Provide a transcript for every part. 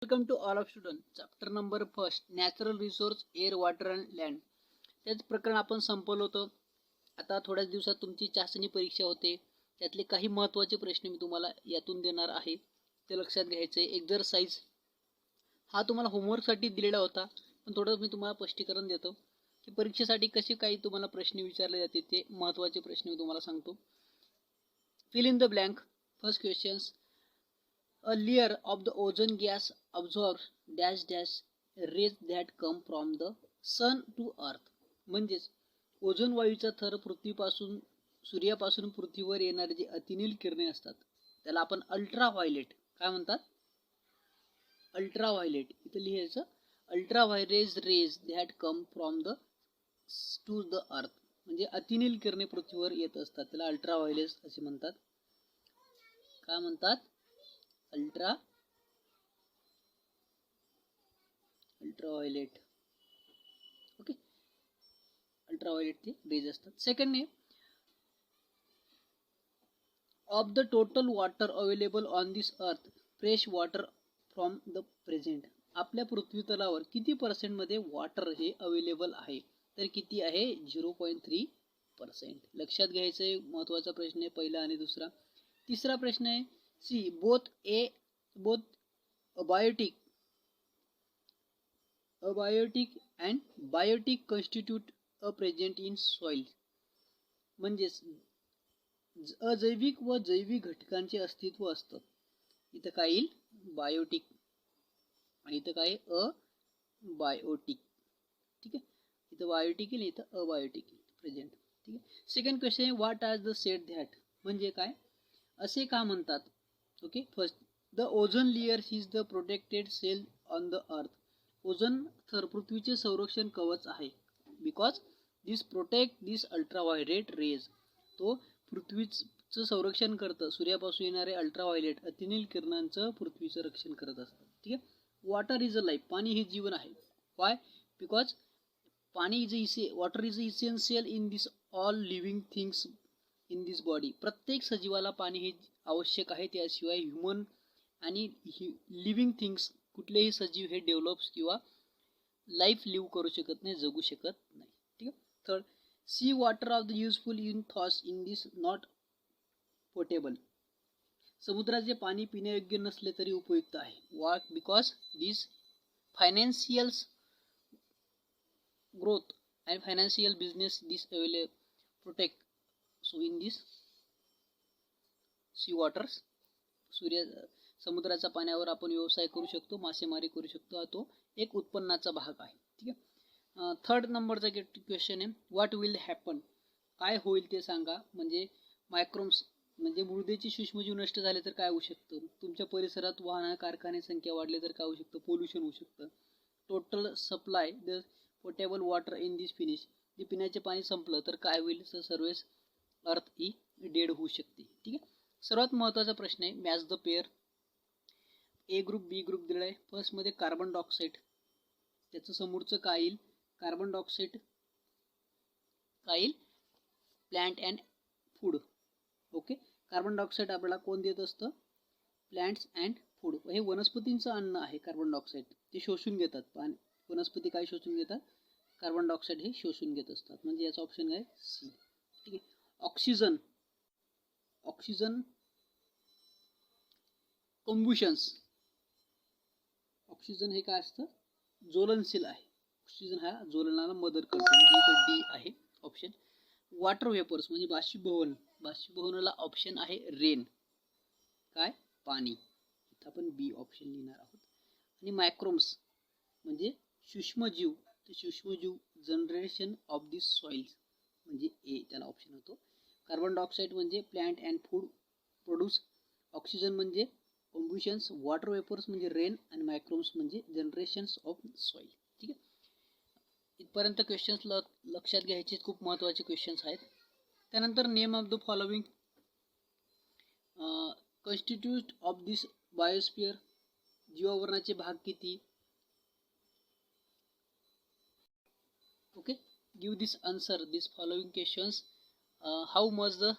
Welcome to all of student. Chapter number first, natural resource, air, water and land. तेच प्रकरण आपण संपवलं होतं. आता थोड्याच दिवसात तुमची चाचणी परीक्षा होते. त्यातले काही महत्त्वाचे प्रश्न मी तुम्हाला यातून देणार आहे, ते लक्षात घ्यायचे. एक्झरसाइज हा तुम्हाला होमवर्कसाठी दिलेला होता, पण थोडं मी तुम्हाला स्पष्टीकरण देतो की परीक्षेसाठी कसे काही तुम्हाला प्रश्न विचारले जाते. ते महत्त्वाचे प्रश्न मी तुम्हाला सांगतो. Fill in the blank. First questions. A layer of the ozone gas absorbs dash dash rays that come from the sun to earth. म्हणजेच ओझोन वायूचा थर पृथ्वीपासून सूर्यापासून पृथ्वीवर येणारे जे अतिनील किरणे असतात त्याला आपण अल्ट्राव्हायलेट काय म्हणतात? अल्ट्राव्हायलेट. इथं लिहायचं ultraviolet rays that come from the to the earth. म्हणजे अतिनील किरणे पृथ्वीवर येत असतात, त्याला अल्ट्राव्हायलेट असे म्हणतात. काय म्हणतात? अल्ट्राव्हायलेट. ओके, अल्ट्राव्हायलेट ते रेज असतात. सेकंड ने of the total water available on this earth, fresh water from the present. आपल्या पृथ्वी तलावर किती % मध्ये वॉटर हे अवेलेबल आहे? तर किती आहे? 0.3%. लक्षात घ्यायचंय. महत्वाचा प्रश्न आहे पहिला आणि दुसरा. तिसरा प्रश्न आहे C both abiotic and biotic constitute a present in soil. म्हणजेच अजैविक व जैविक घटकांचे अस्तित्व असतं. इथं काय येईल? बायोटिक. आणि इथं काय? अबायोटिक. ठीक आहे, इथं बायोटिक येईल, इथं अबायोटिक प्रेझेंट. ठीक आहे. सेकंड क्वेश्चन आहे what are the set that. म्हणजे काय? असे का म्हणतात? Okay, first the ozone layer is the protected shell on the earth. ओझोन थर पृथ्वीचे संरक्षण कवच आहे. Because this protect this ultraviolet rays. तो पृथ्वीचं संरक्षण करतं. सूर्यापासून येणारे अल्ट्राव्हायलेट अतिनील किरणांचं पृथ्वीचं रक्षण करत असतं. ठीक आहे. Water is a life. पाणी हे जीवन आहे. वाय? बिकॉज पाणी water is essential in this all living things in this body. प्रत्येक सजीवाला पाणी हे आवश्यक आहे. त्याशिवाय ह्युमन आणि लिव्हिंग थिंग्स कुठलेही सजीव हे डेव्हलप्स किंवा लाईफ लिव्ह करू शकत नाही, जगू शकत नाही. ठीक आहे. Third, sea water of the useful in thoughts in this not potable. समुद्राचे पाणी पिण्यायोग्य नसले तरी उपयुक्त आहे. Why? Because this financial growth and financial business this available protect. So in this sea waters, समुद्राच्या पाण्यावर आपण व्यवसाय करू शकतो, मासेमारी करू शकतो. हा तो एक उत्पन्नाचा भाग आहे. ठीक आहे. थर्ड नंबरचा क्वेश्चन आहे व्हॉट विल हॅपन. काय होईल ते सांगा. म्हणजे मायक्रोम्स म्हणजे मृदेचे सूक्ष्मजीव नष्ट झाले तर काय होऊ शकतं? तुमच्या परिसरात वाहन कारखाने संख्या वाढली तर काय होऊ शकतं? पोल्युशन होऊ शकतं. Total supply the potable water in this finish. जे पिण्याचे पाणी संपलं तर काय होईल? सर्वेस अर्थ ही डेड होऊ शकते. ठीक आहे. सर्वात महत्त्वाचा प्रश्न आहे match the pair. A group B group दिला आहे. फर्स्ट मध्ये कार्बन डायऑक्साईड, त्याचं समोरचं काय येईल? कार्बन डायऑक्साईड काय येईल? Plant and food. Okay, carbon dioxide आपल्याला कोण देत असतं? Plants and food. हे वनस्पतींचं अन्न आहे. कार्बन डायऑक्साईड ते शोषून घेतात. वनस्पती काय शोषून घेतात? कार्बन डायऑक्साईड हे शोषून घेत असतात. म्हणजे याचा ऑप्शन काय? सी. ठीक आहे. ऑक्सिजन कंबुशन्स. ऑक्सिजन हे काय असतं? ज्वलनशील आहे. ऑक्सिजन हा ज्वलनाला मदत करतो. म्हणजे इथं डी आहे ऑप्शन. वॉटर वेपर्स म्हणजे बाष्पीभवन. बाष्पीभवनाला ऑप्शन आहे रेन. काय? पाणी. इथं आपण बी ऑप्शन लिहिणार आहोत. आणि मायक्रोम्स म्हणजे सूक्ष्मजीव. ते सूक्ष्मजीव जनरेशन ऑफ दिस सॉइल्स म्हणजे ए, त्याला ऑप्शन होतो. कार्बन डायऑक्साईड म्हणजे plant and food produce. Oxygen म्हणजे कॉम्ब्युशन्स. वॉटर वेपर्स म्हणजे रेन. आणि मायक्रोम्स म्हणजे जनरेशन्स ऑफ सॉइल. ठीक आहे. इथपर्यंत क्वेश्चन्स लक्षात घ्यायचे, खूप महत्त्वाचे क्वेश्चन्स आहेत. त्यानंतर name of the following constitute of this biosphere. जीवावरणाचे भाग किती? Okay, give this answer this following questions. How much the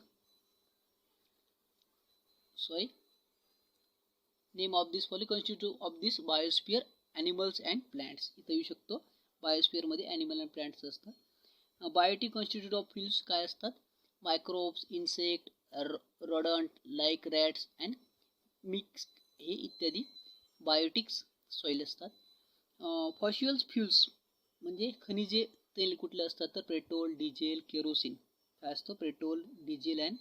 name of this following constitute of this biosphere animals and plants. इथं येऊ शकतो. बायोस्फिअरमध्ये ॲनिमल अँड प्लांट्स असतात. Biotic constitute of fields काय असतात? Microbes, insect, rodent like rats and mix हे इत्यादी biotics soil असतात. फॉशियल्स फ्युल्स म्हणजे खनिजे तेल कुठले असतात? तर पेट्रोल, डिझेल, केरोसिन. काय असतो? Petrol, diesel and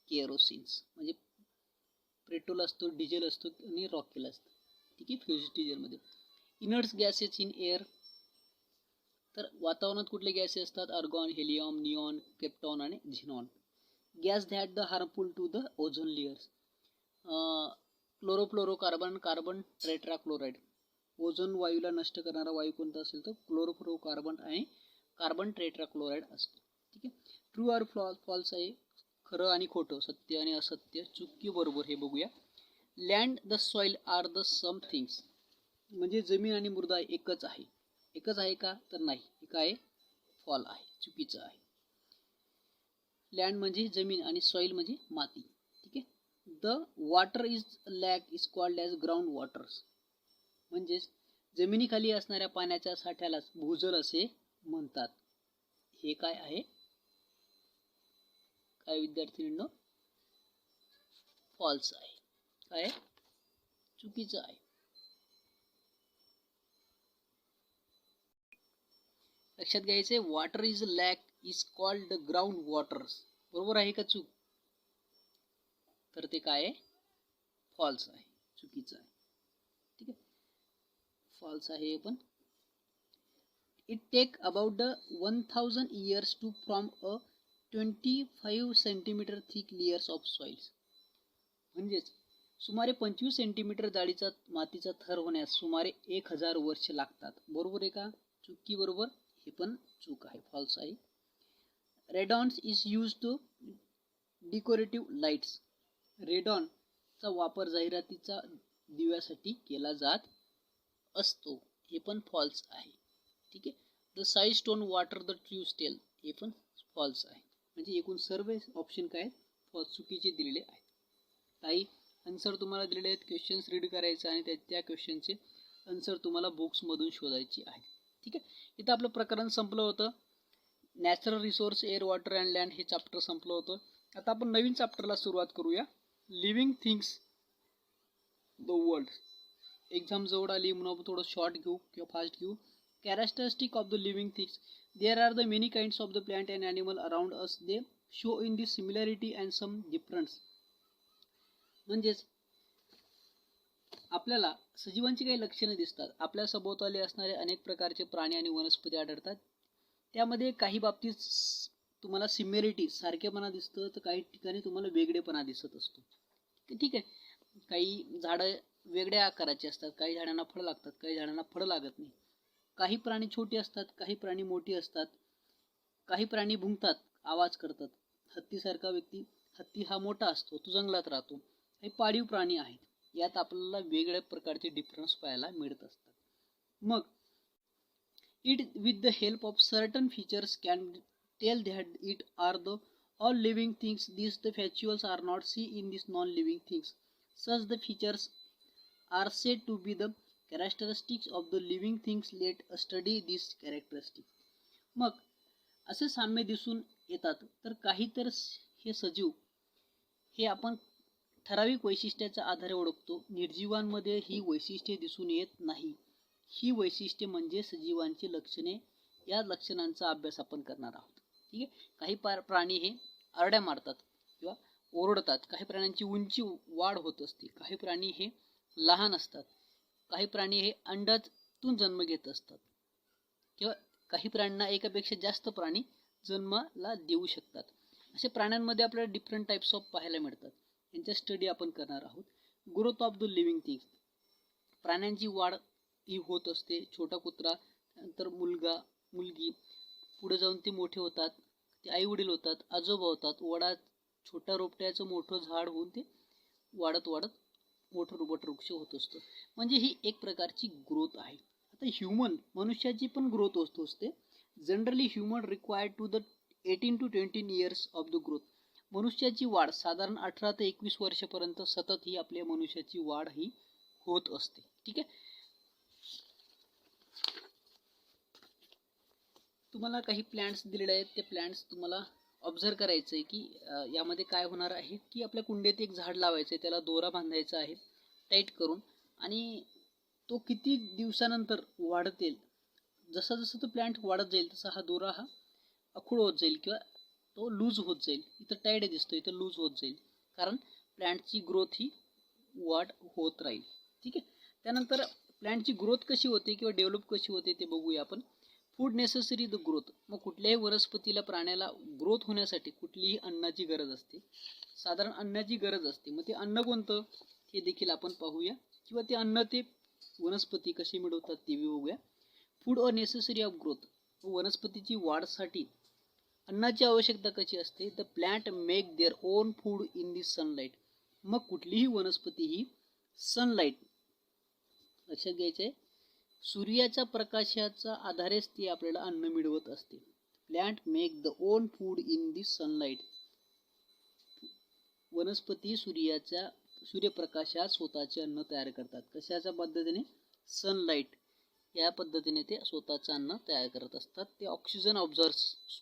kerosenes. म्हणजे पेट्रोल असतो, डिझेल असतो आणि रॉकेल असतं. ठीक आहे, फ्युज डिझेलमध्ये. इनर्ट्स गॅसेस इन एअर, तर वातावरणात कुठले गॅसेस असतात? आर्गॉन, हेलियम, निऑन, क्रिप्टॉन आणि xenon. Gas that the harmful to the ozone layers. Chlorofluorocarbon, carbon tetrachloride. Ozone वायूला नष्ट करणारा वायू कोणता असेल तर क्लोरोफ्लोरोकार्बन आणि कार्बन टेट्राक्लोराइड असतो. ठीक आहे. ट्रू ऑर फॉल्स आहे? खरं आणि खोटं, सत्य आणि असत्य, चुकी बरोबर हे बघूया. Land the soil are the same things, म्हणजे जमीन आणि मृदा एकच आहे. एकच आहे का? तर नाही. हे काय? फॉल आहे, चुकीचं आहे. लँड म्हणजे जमीन आणि सॉइल म्हणजे माती. ठीक आहे. The water is lack is called as ground waters, म्हणजेच जमिनीखाली असणाऱ्या पाण्याच्या साठ्यालाच भूजल असे म्हणतात. हे काय आहे? काय विद्यार्थ्यांनो? फॉल्स आहे. काय? चुकीचं आहे. लक्षात घ्यायचे. Water is lack is called ground waters. बरोबर आहे का चूक? तर ते काय आहे? फॉल्स आहे, चुकीचं आहे. ठीक आहे, फॉल्स आहे. पण it take about 1000 years to from a 25 centimetre thick layers of soils, म्हणजेच सुमारे 25 सेंटीमीटर जाडीचा मातीचा थर होण्यास सुमारे 1000 वर्ष लागतात. बरोबर आहे का? चुकी बरोबर. हे पण चूक आहे, फॉल्स आहे. Radons is use to decorative lights. रेडॉनचा वापर जाहिरातीचा दिव्यासाठी केला जात असतो. हे पण फॉल्स आहे. ठीक आहे. The size stone water the true स्टेल, हे पण फॉल्स आहे. म्हणजे एकूण सर्व ऑप्शन काय फॉल्स, चुकीचे दिलेले आहेत. काही आन्सर तुम्हाला दिलेले आहेत. क्वेश्चन्स रीड करायचं आणि त्या क्वेश्चनचे आन्सर तुम्हाला बुक्समधून शोधायची आहे. ठीक आहे. इथं आपलं प्रकरण संपलं होतं. Natural resource, air, water and land हे चॅप्टर संपलं होतं. आता आपण नवीन चॅप्टरला सुरुवात करूया. Living things the world. Exam जवळ आली म्हणून आपण थोडं शॉर्ट घेऊ किंवा फास्ट घेऊ. Characteristic of the living things. There are the many kinds of the plant and animal around us. They show in this similarity and some difference. म्हणजेच आपल्याला सजीवांची काही लक्षणे दिसतात. आपल्या सभोवताली असणारे अनेक प्रकारचे प्राणी आणि वनस्पती आढळतात. त्यामध्ये काही बाबतीत तुम्हाला सिमिलॅरिटी, सारखेपणा दिसतं, तर काही ठिकाणी तुम्हाला वेगळेपणा दिसत असतो. ठीक आहे. काही झाडं वेगळ्या आकाराची असतात, काही झाडांना फळं लागतात, काही झाडांना फळं लागत नाही. काही प्राणी छोटी असतात, काही प्राणी मोठी असतात. काही प्राणी भुंकतात, आवाज करतात. हत्तीसारखा व्यक्ती, हत्ती हा मोठा असतो, तो जंगलात राहतो. हे पाळीव प्राणी आहेत. यात आपल्याला वेगळ्या प्रकारचे डिफरन्स पाहायला मिळत असतात. मग it with the help of certain features can tell that it are the all living things. These the features are not seen in these non-living things. Such the features are said to be the characteristics of the living things. Let us study these characteristics. मग असे साम्य दिसून येतात. तर काही तर हे सजीव हे आपण ठराविक वैशिष्ट्याच्या आधारे ओळखतो. निर्जीवांमध्ये ही वैशिष्ट्ये दिसून येत नाही. ही वैशिष्ट्ये म्हणजे सजीवांची लक्षणे. या लक्षणांचा अभ्यास आपण करणार आहोत. ठीक आहे. काही प्राणी हे आरड्या मारतात किंवा ओरडतात. काही प्राण्यांची उंची वाढ होत असते. काही प्राणी हे लहान असतात. काही प्राणी हे अंडातून जन्म घेत असतात किंवा काही प्राण्यांना एकापेक्षा जास्त प्राणी जन्माला देऊ शकतात. असे प्राण्यांमध्ये आपल्याला डिफरंट टाइप्स ऑफ पाहायला मिळतात. यांचा स्टडी आपण करणार आहोत. Growth of the living things. प्राण्यांची वाढ ही होत असते. छोटा कुत्रा, नंतर मुलगा, मुलगी, पुढे जाऊन ते मोठे होतात, ते आई वडील होतात, आजोबा होतात. छोट्या रोपट्याचं मोठं झाड होऊन ते वाढत वाढत मोठं वटवृक्ष होत असतं. म्हणजे ही एक प्रकारची ग्रोथ आहे. आता मनुष्याची पण ग्रोथ होत असते. Generally human required to the 18 to 20 years of the growth. मनुष्याची वाढ साधारण 18 ते 21 वर्षापर्यंत सतत ही आपल्या मनुष्याची वाढ ही होत असते. ठीक आहे. तुम्हाला काही प्लॅन्ट्स दिलेले आहेत, ते प्लॅन्ट्स तुम्हाला ऑब्झर्व करायचं आहे की यामध्ये काय होणार आहे की आपल्या कुंडीत एक झाड लावायचं आहे, त्याला दोरा बांधायचा आहे टाईट करून, आणि तो किती दिवसानंतर वाढतेल, जसा जसं तो प्लॅन्ट वाढत जाईल तसा हा दोरा हा अखूड होत जाईल किंवा तो लूज होत जाईल. इथं टाईट दिसतो, इथं लूज होत जाईल, कारण प्लॅन्टची ग्रोथ ही वाढ होत राहील. ठीक आहे. त्यानंतर प्लॅन्टची ग्रोथ कशी होते किंवा डेव्हलप कशी होते ते बघूया आपण. Food necessary the growth. मग कुठल्याही वनस्पतीला, प्राण्याला ग्रोथ होण्यासाठी कुठलीही अन्नाची गरज असते, साधारण अन्नाची गरज असते. मग ते अन्न कोणतं हे देखील आपण पाहूया, किंवा ते अन्न ते वनस्पती कशी मिळवतात ते बघूया. Food or necessary of growth. वनस्पतीची वाढसाठी अन्नाची आवश्यकता कशी असते. The plant make their own food in the sunlight. मग कुठलीही वनस्पती ही सनलाईट, लक्षात घ्यायचं आहे, सूर्याच्या प्रकाशाच्या आधारेच ती आपल्याला अन्न मिळवत असते. Plant make the on food in the sunlight. वनस्पती सूर्यप्रकाशात स्वतःचे अन्न तयार करतात. कशाच्या पद्धतीने? सनलाईट या पद्धतीने ते स्वतःचं अन्न तयार करत असतात. ते ऑक्सिजन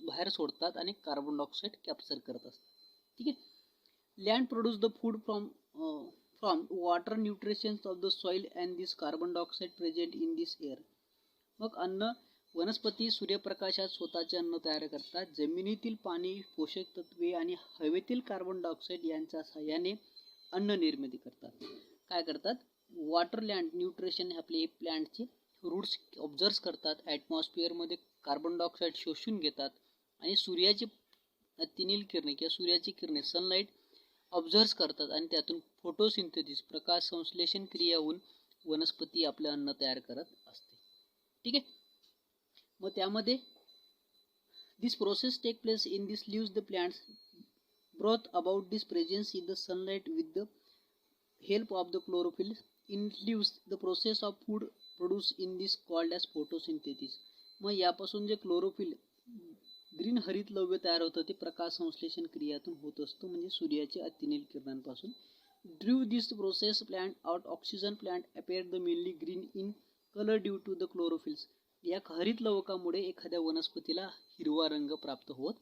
बाहेर सोडतात आणि कार्बन डायऑक्साईड कॅप्चर करत असतात. ठीक आहे. Land produce the food from water, nutrition of the soil and this carbon dioxide present in this air. मग वनस्पती सूर्यप्रकाशात स्वतःचे अन्न तयार करतात. जमिनीतील पाणी, पोषक तत्वे आणि हवेतील कार्बन डायऑक्साईड यांच्या सहाय्याने अन्न निर्मिती करतात. काय करतात? वॉटर, लँड, न्यूट्रिशन आपले प्लॅन्टचे रूट्स ऑब्झर्व करतात, ॲटमॉस्फिअरमध्ये कार्बन डायऑक्साईड शोषून घेतात आणि सूर्याची अतिनील किरणे किंवा सूर्याची किरणे, सनलाईट ऑब्झर्व करतात आणि त्यातून फोटोसिंथेसिस, प्रकाश संश्लेषण क्रिया होऊन वनस्पती आपलं अन्न तयार करत असते. ठीक आहे. मग त्यामध्ये this process take place in this leaves the plants broth about this presence in the sunlight with the help of the chlorophyll in leaves. The process of food produce in this called as photosynthesis. मग यापासून जे chlorophyll, green हरितलव्य तयार होतं ते प्रकाश संश्लेषण क्रियातून होत असतो, म्हणजे सूर्याच्या अतिनील किरणांपासून. Due this process plant out oxygen. Plant appear the mainly green in colour due to the chlorophylls. या हरितलवकामुळे एखाद्या वनस्पतीला हिरवा रंग प्राप्त होत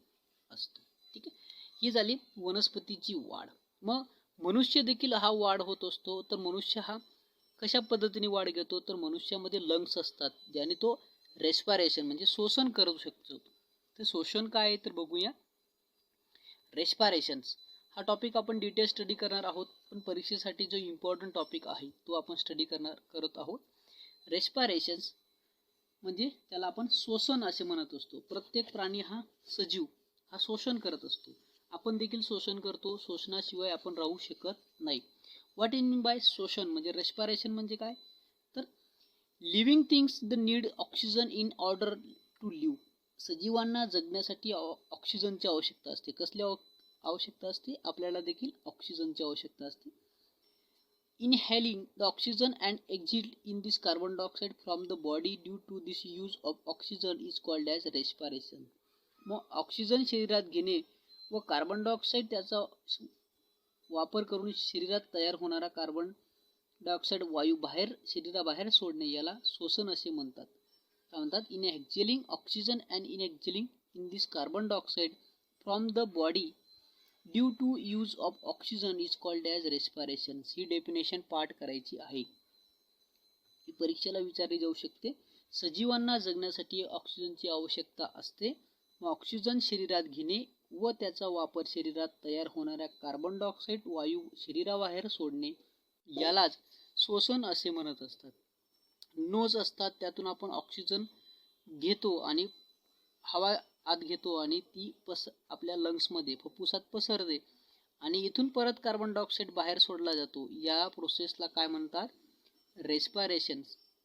असतो. ठीक आहे. ही झाली वनस्पतीची वाढ. मग मनुष्य देखील हा वाढ होत असतो. तर मनुष्य हा कशा पद्धतीने वाढ घेतो? तर मनुष्यामध्ये लंग्स असतात, ज्याने तो रेस्पायरेशन म्हणजे श्वसन करू शकतो. ते श्वसन काय आहे तर बघूया. रेस्पायरेशन्स हा टॉपिक आपण डिटेल स्टडी करणार आहोत, पण परीक्षेसाठी जो इम्पॉर्टंट टॉपिक आहे तो आपण स्टडी करत आहोत. रेस्पायरेशन्स म्हणजे त्याला आपण श्वसन असे म्हणत असतो. प्रत्येक प्राणी हा सजीव हा शोषण करत असतो. आपण देखील शोषण करतो. शोषणाशिवाय आपण राहू शकत नाही. व्हॉट इन मीन बाय शोषण म्हणजे रेस्पायरेशन म्हणजे काय? तर living things the need oxygen in order to live. सजीवांना जगण्यासाठी ऑक्सिजनची आवश्यकता असते. कसली आवश्यकता असते? आपल्याला देखील ऑक्सिजनची आवश्यकता असते. Inhaling the oxygen and exhale in this carbon dioxide from the body due to this use of oxygen is called as respiration. मग ऑक्सिजन शरीरात घेणे व कार्बन डायऑक्साईड त्याचा वापर करून शरीरात तयार होणारा कार्बन डायऑक्साईड वायू शरीराबाहेर सोडणे याला श्वसन असे म्हणतात. काय म्हणतात? In exhaling oxygen and in exhaling in this carbon dioxide from the body due to use of oxygen is called as respiration. ही डेफिनेशन पाठ करायची आहे. ही परीक्षेला विचारली जाऊ शकते. सजीवांना जगण्यासाठी ऑक्सिजनची आवश्यकता असते. मग ऑक्सिजन शरीरात घेणे व त्याचा वापर शरीरात तयार होणाऱ्या कार्बन डायऑक्साईड वायू शरीराबाहेर सोडणे यालाच श्वसन असे म्हणत असतात. नोज असतात, त्यातून आपण ऑक्सिजन घेतो आणि हवा आत घेतो आणि ती आपल्या लंग्समध्ये, फुफ्फुसात पसरते आणि इथून परत कार्बन डायऑक्साईड बाहेर सोडला जातो. या प्रोसेसला काय म्हणतात? रेस्पायरेशन,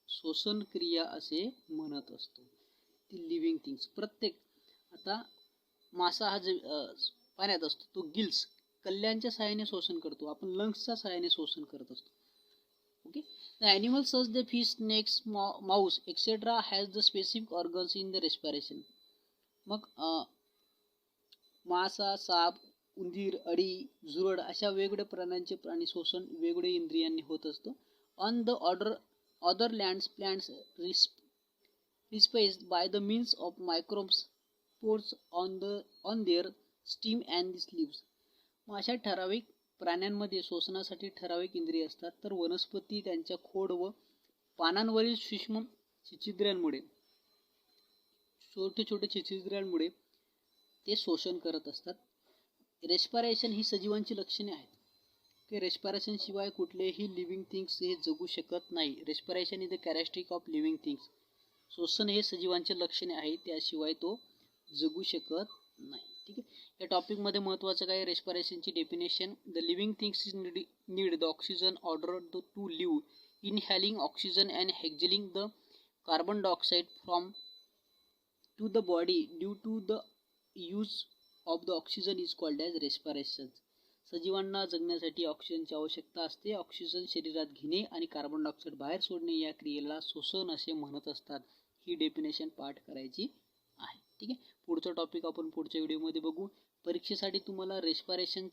श्वसन क्रिया असे म्हणत असतो. ती लिव्हिंग थिंग्स प्रत्येक, आता मासा हा पाण्यात असतो, तो गिल्स कल्ल्यांच्या सहाय्याने श्वसन करतो. आपण लंग्सच्या सहाय्याने श्वसन करत असतो. Okay. The animals such the fish, snakes, mouse etcetera has the specific organs in the respiration. मग मासा, साप, उंदीर, अळी, झुरड अशा वेगवेगळ्या प्राणी शोषण वेगवेगळ्या इंद्रियांनी होत असतं. On the other lands plants respice by the means of microbes pores on their stem and the leaves. मग अशा ठराविक प्राण्यांमध्ये शोषणासाठी ठराविक इंद्रिय असतात, तर वनस्पती त्यांच्या खोड व पानांवरील सूक्ष्म छिद्रांमुळे छोटे छोटे छिद्रांमुळे ते शोषण करत असतात. रेस्पिरेशन ही सजीवांची लक्षणे आहेत की रेस्पिरेशन शिवाय कुठलेही लिव्हिंग थिंग्स हे जगू शकत नाही. Respiration is the characteristic of living things. श्वसन हे सजीवांचे लक्षणे आहे, त्याशिवाय तो जगू शकत नाही. ठीक आहे. या टॉपिकमध्ये महत्त्वाचं काय, रेस्पिरेशनची definition. The living things need the oxygen order to live. Inhaling oxygen and exhaling the carbon dioxide from to the body due to the use of the oxygen is called as respiration. सजीवांना जगण्यासाठी ऑक्सिजनची आवश्यकता असते. Oxygen शरीरात घेणे आणि carbon dioxide बाहेर सोडणे या क्रियेला श्वसन असे म्हणत असतात. ही डेफिनेशन पाठ करायची आहे. ठीक आहे. पुढचा टॉपिक आपण पुढच्या व्हिडिओमध्ये बघू. परीक्षेसाठी तुम्हाला रेस्पिरेशन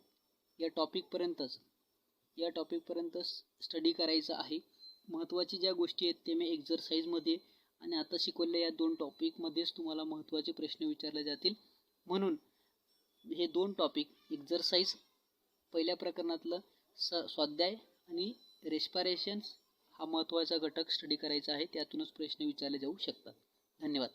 या टॉपिकपर्यंत स्टडी करायचा आहे. महत्त्वाची ज्या गोष्टी आहेत ते मी एक्झरसाईजमध्ये आणि आता शिकवलेल्या या 2 टॉपिकमध्येच तुम्हाला महत्त्वाचे प्रश्न विचारले जातील. म्हणून हे 2 टॉपिक एक्झरसाईज पहिल्या प्रकरणातलं स्वाध्याय आणि रेस्पिरेशन हा महत्त्वाचा घटक स्टडी करायचा आहे. त्यातूनच प्रश्न विचारले जाऊ शकतात. धन्यवाद.